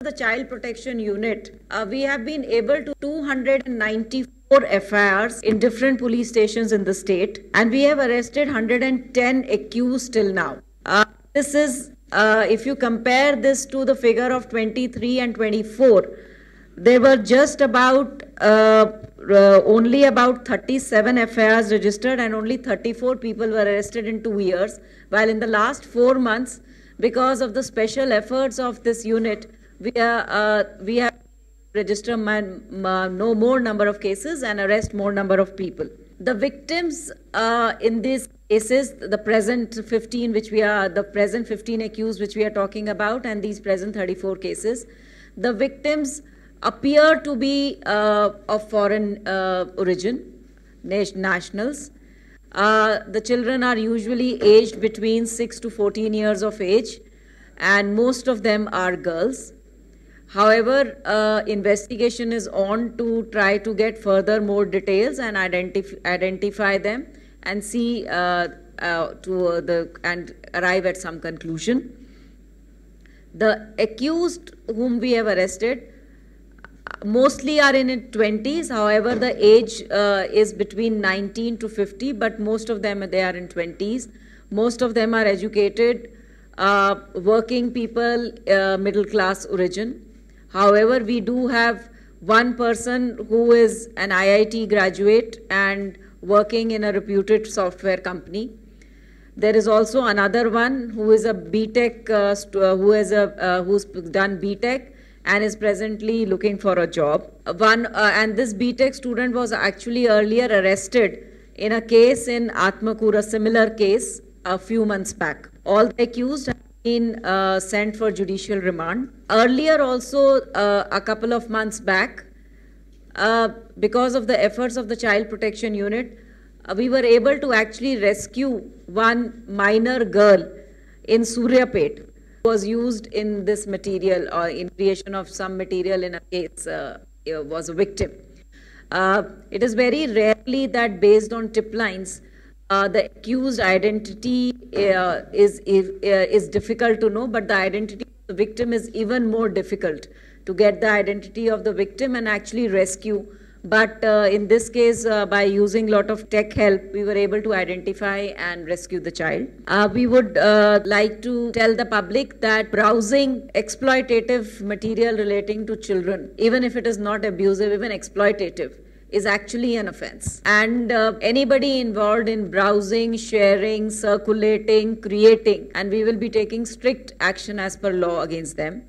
The Child Protection Unit, we have been able to 294 FIRs in different police stations in the state, and we have arrested 110 accused till now. This is, if you compare this to the figure of 23 and 24, there were just about only about 37 FIRs registered and only 34 people were arrested in 2 years, while in the last 4 months, because of the special efforts of this unit, we have register no more number of cases and arrest more number of people. The victims in these cases, the present 15 accused which we are talking about, and these present 34 cases, the victims appear to be of foreign origin, nationals. The children are usually aged between 6 to 14 years of age, and most of them are girls. However, investigation is on to try to get further more details and identify them and see and arrive at some conclusion. The accused whom we have arrested mostly are in 20s. However, the age is between 19 to 50, but most of them they are in 20s. Most of them are educated, working people, middle class origin. However, we do have one person who is an IIT graduate and working in a reputed software company. There is also another one who is a BTech, who's done BTech and is presently looking for a job. And this BTech student was actually earlier arrested in a case in Atmakura, similar case, a few months back. All the accused have been sent for judicial remand. Earlier also, a couple of months back, because of the efforts of the Child Protection Unit, we were able to actually rescue one minor girl in Suryapet who was used in this material or in creation of some material in a case, was a victim. It is very rarely that based on tip lines, the accused identity is difficult to know, but the identity of the victim is even more difficult to get the identity of the victim and actually rescue. But in this case, by using a lot of tech help, we were able to identify and rescue the child. We would like to tell the public that browsing exploitative material relating to children, even if it is not abusive, even exploitative, is actually an offense. And anybody involved in browsing, sharing, circulating, creating, and we will be taking strict action as per law against them.